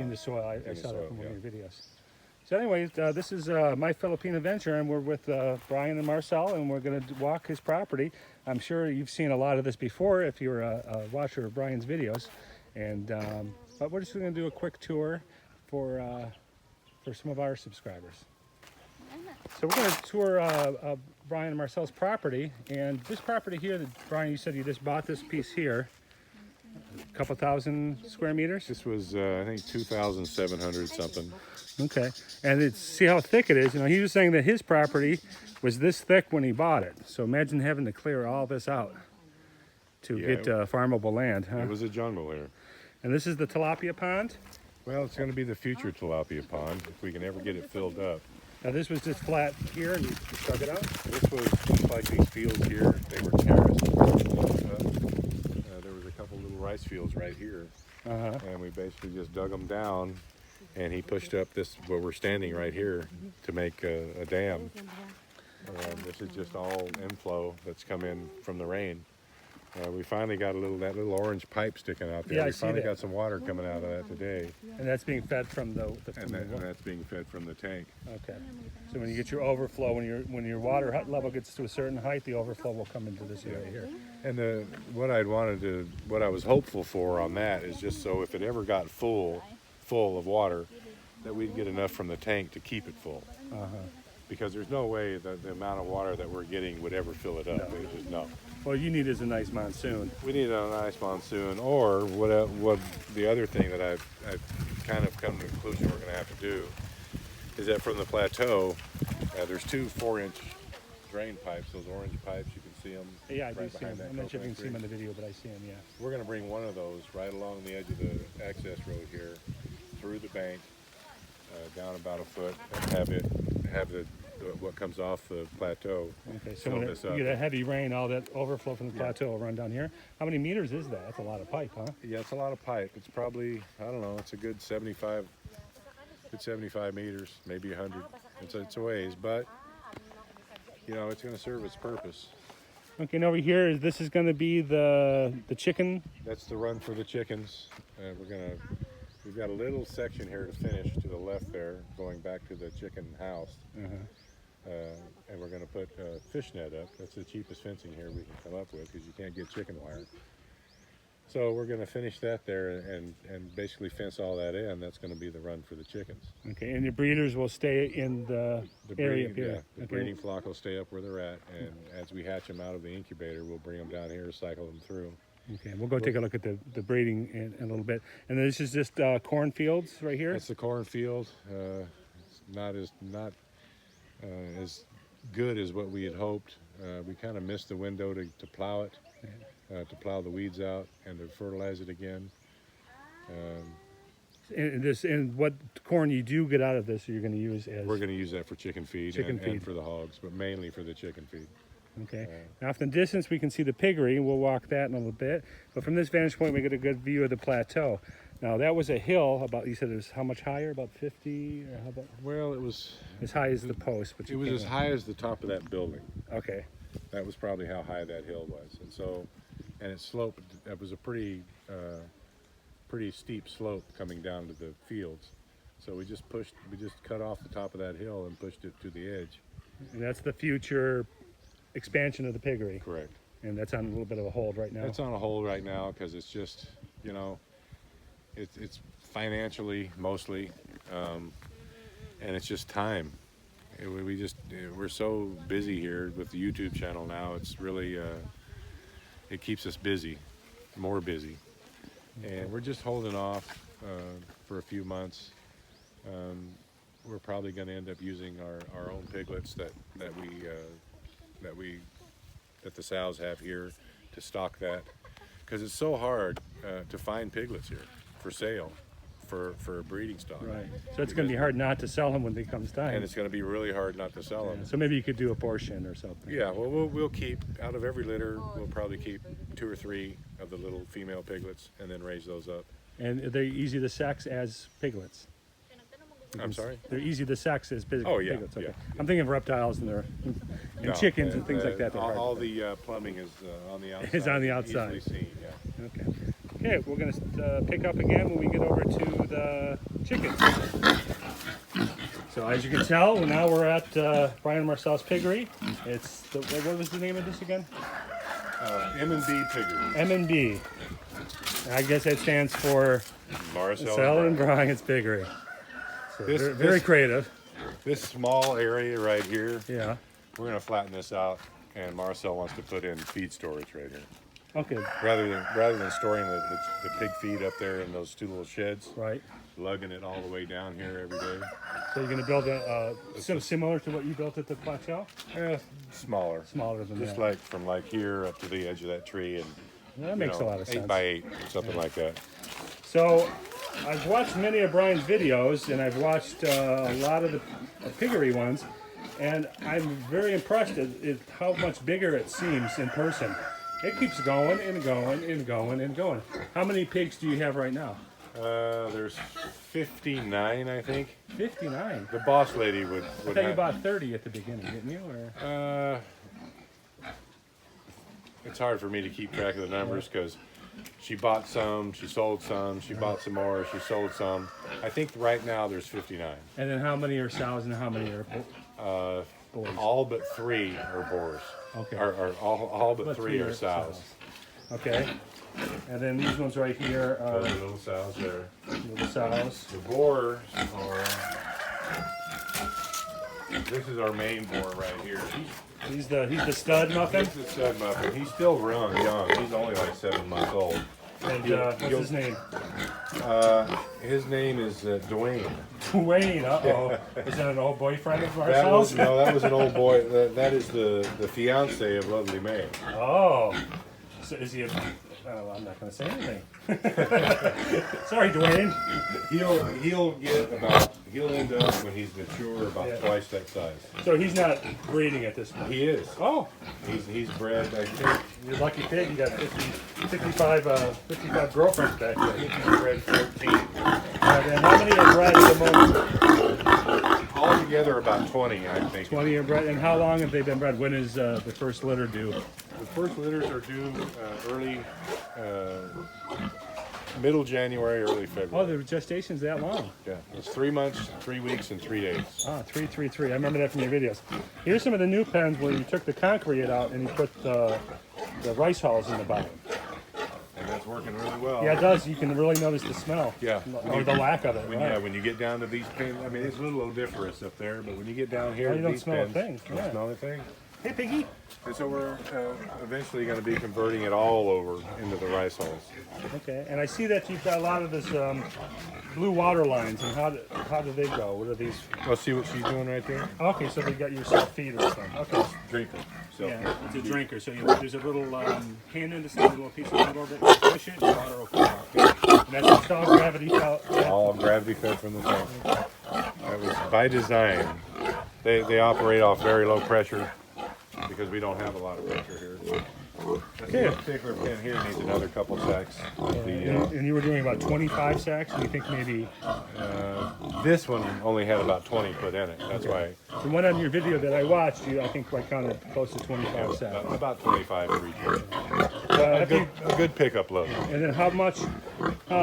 In the soil. I the saw that soil, from one yeah. of your videos. So anyways, this is My Philippine Adventure, and we're with Brian and Marcel, and we're going to walk his property. I'm sure you've seen a lot of this before if you're a watcher of Brian's videos. And but we're just going to do a quick tour for some of our subscribers. So we're going to tour Brian and Marcel's property, and this property here that Brian, you said you just bought this piece here, a couple thousand square meters. This was, I think, 2,700 something. Okay, and see how thick it is. You know, he was saying that his property was this thick when he bought it. So imagine having to clear all this out to get farmable land, huh? It was a jungle here. And this is the tilapia pond. Well, it's going to be the future tilapia pond if we can ever get it filled up. Now this was just flat here, and you dug it out. This was just like these fields here. They were terraced. There was a couple little rice fields right here, and we basically just dug them down. And he pushed up this where we're standing right here to make a dam. And this is just all inflow that's come in from the rain. We finally got that little orange pipe sticking out there. Yeah, we I see finally that. got some water coming out of that today. And that's being fed from the And that's being fed from the tank. Okay. So when you get your overflow, when your water level gets to a certain height, the overflow will come into this area here. And what I was hopeful for on that is just so if it ever got full of water, that we'd get enough from the tank to keep it full. Because there's no way that the amount of water that we're getting would ever fill it up. There's just no. Well, you need is a nice monsoon. We need a nice monsoon, or what the other thing that I've kind of come to the conclusion we're going to have to do is that from the plateau, there's two 4-inch drain pipes, those orange pipes, you can see them. Yeah, I do right see behind them. that I'm not sure if you coconut can see them in tree. the video, but I see them, yeah. We're going to bring one of those right along the edge of the access road here, through the bank, down about a foot, and have what comes off the plateau. Okay, so when you get a heavy rain, all that overflow from the plateau will run down here. How many meters is that? That's a lot of pipe, huh? Yeah, it's a lot of pipe. It's probably, I don't know, it's a good 75 meters, maybe 100. It's a ways, but you know, it's going to serve its purpose. Okay, and over here, this is going to be the chicken. That's the run for the chickens. We've got a little section here to finish to the left there, going back to the chicken house. And we're going to put a fish net up. That's the cheapest fencing here we can come up with because you can't get chicken wire. So we're going to finish that there and basically fence all that in. That's going to be the run for the chickens. Okay, and the breeders will stay in the area up here. Yeah, the breeding flock will stay up where they're at, and as we hatch them out of the incubator, we'll bring them down here, cycle them through. Okay, we'll go take a look at the breeding in a little bit. And this is just cornfields right here? That's the cornfield. It's not as good as what we had hoped. We kind of missed the window to plow it, to plow the weeds out and to fertilize it again. And what corn you do get out of this, you're going to use as... We're going to use that for chicken feed, and for the hogs, but mainly for the chicken feed. Okay. Now, from the distance, we can see the piggery. We'll walk that in a little bit. But from this vantage point, we get a good view of the plateau. Now, that was a hill about, you said it was how much higher? About 50? Or how about? Well, it was... As high as the post. But it was as high as the top of that building. Okay. That was probably how high that hill was. And it sloped. It was a pretty steep slope coming down to the fields. So we just cut off the top of that hill and pushed it to the edge. And that's the future expansion of the piggery. Correct. And that's on a little bit of a hold right now. It's on a hold right now because it's just, you know, it's financially mostly, and it's just time. We're so busy here with the YouTube channel now. It's really, it keeps us busy, more busy. And we're just holding off for a few months. We're probably going to end up using our own piglets that the sows have here to stock that, because it's so hard to find piglets here for sale for breeding stock. Right. So it's going to be hard not to sell them when it comes time. And it's going to be really hard not to sell them. So maybe you could do a portion or something. Yeah. Well, we'll keep out of every litter. We'll probably keep 2 or 3 of the little female piglets and then raise those up. And they're easy to sex as piglets. I'm sorry? They're easy to sex as piglets. Oh, yeah, Okay. yeah. I'm thinking of reptiles and chickens and things like that. All the plumbing is on the outside. Is on the outside. Easily seen, yeah. Okay. Okay, we're going to pick up again when we get over to the chickens. So as you can tell, now we're at Brian and Marcel's Piggery. It's the, what was the name of this again? M&B Piggery. M&B. I guess that stands for Marcel and Brian's Piggery. So This- very this- creative. This small area right here, Yeah. we're gonna flatten this out, and Marcel wants to put in feed storage right here. Okay. Rather than storing the pig feed up there in those two little sheds, Right. lugging it all the way down here every day. So you're going to build a similar to what you built at the plateau? Smaller. Smaller than Just that. like from like here up to the edge of that tree, and That makes a lot of sense. 8x8, something like that. So I've watched many of Brian's videos, and I've watched a lot of the Piggery ones, and I'm very impressed at how much bigger it seems in person. It keeps going and going and going and going. How many pigs do you have right now? There's 59, I think. 59. The boss lady would I thought you have, bought 30 at the beginning, didn't you? Or? it's hard for me to keep track of the numbers because she bought some, she sold some, she bought some more, she sold some. I think right now there's 59. And then how many are sows and how many are boys? All but 3 are boars. Okay. Or all but But 3 are sows. Okay. And then these ones right here are Those little sows there. the sows. The boars are. This is our main boar right here. He's the stud muffin. He's the stud muffin. He's still young. He's only like 7 months old. And what's his name? His name is Dwayne. Dwayne. Uh-oh. Is that an old boyfriend of That was, Marcel's? no, that was an old boy. That is the fiance of Lovely May. Oh. So is he a... Oh, I'm not going to say anything. Sorry, Dwayne. He'll end up when he's mature about twice that size. So he's not breeding at this point. He is. Oh. He's bred. I think You're a lucky pig. You got 55 girlfriends back there. he's bred 14. And how many are bred at the moment? Altogether about 20, I think. 20 are bred. And how long have they been bred? When is the first litter due? The first litters are due early, middle January, early Oh, February. the gestation's that long. Yeah, it's 3 months, 3 weeks, and 3 days. Ah, 333. I remember that from your videos. Here's some of the new pens where you took the concrete out and you put the rice hulls in the bottom. And that's working really well. Yeah, it does. You can really notice the smell. Yeah. Or the lack of it. Right. When you get down to these pens, I mean, it's a little odoriferous up there, but when you get down here, Oh, you to don't these smell a pens, thing, you don't yeah. smell a thing. Hey, Piggy. And so we're eventually going to be converting it all over into the rice hulls. Okay, and I see that you've got a lot of this blue water lines. And how do they go? What are these? Let's see what she's doing right there. Okay, so they got your self feeder stuff. Okay. Drinker. So Yeah, it's a drinker. So there's a little hand in this little piece of metal that you push it, and water will come out. And that's just all gravity felt. all gravity fed from the tank. That was by design. They operate off very low pressure because we don't have a lot of pressure here. This particular pen here needs another couple sacks. And you were doing about 25 sacks, and you think maybe This one only had about 20 put in it. That's why the one on your video that I watched, I think I counted close to 25 sacks. about 25 for each one. Have you, A good pickup load. and then how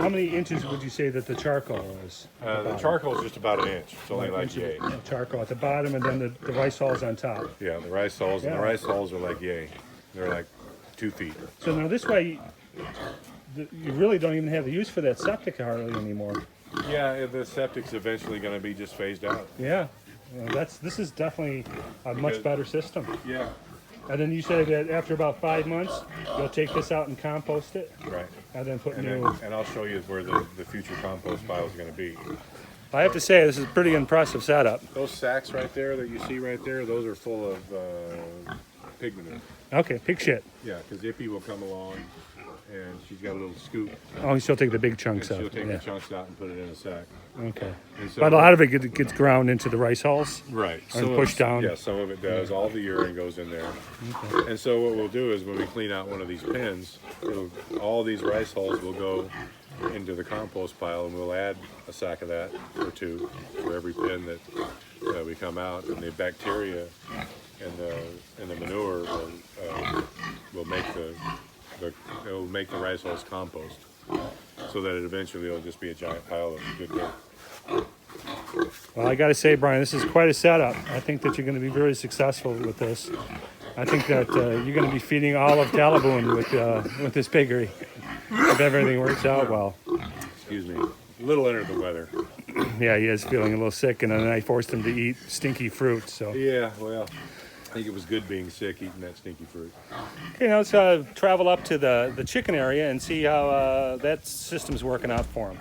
many inches would you say that the charcoal is? The charcoal is just about an inch. It's only like yay. Charcoal at the bottom, and then the rice hulls on top. Yeah, the rice hulls, and Yeah. the rice hulls are like yay. They're like 2 feet. So now this way, you really don't even have the use for that septic hardly anymore. Yeah, the septic's eventually going to be just phased out. Yeah, this is definitely a much better system. Yeah. And then you say that after about 5 months, you'll take this out and compost it, Right. and then put And, new. and I'll show you where the future compost pile is going to be. I have to say, this is a pretty impressive setup. Those sacks right there that you see right there, those are full of pig manure. Okay, pig shit. Yeah, because Ippy will come along and she's got a little scoop. Oh, she'll take the big And chunks out. she'll take Yeah. the chunks out and put it in a sack. Okay. And so, But a lot of it gets ground into the rice hulls. right. and pushed down. Yeah, some of it does. All the urine goes in there. And so what we'll do is when we clean out one of these pens, all these rice hulls will go into the compost pile, and we'll add a sack of that or two for every pen that we come out, and the bacteria and the manure will make the rice hulls compost. so that it eventually will just be a giant pile of good dirt. Well, I got to say, Brian, this is quite a setup. I think that you're going to be very successful with this. I think that you're going to be feeding all of Talaboon with this piggery if everything works out well. Excuse me. A little under the weather. Yeah, he is feeling a little sick, and then I forced him to eat stinky fruit. So Yeah, well, I think it was good being sick, eating that stinky fruit. okay, now let's travel up to the chicken area and see how that system's working out for him.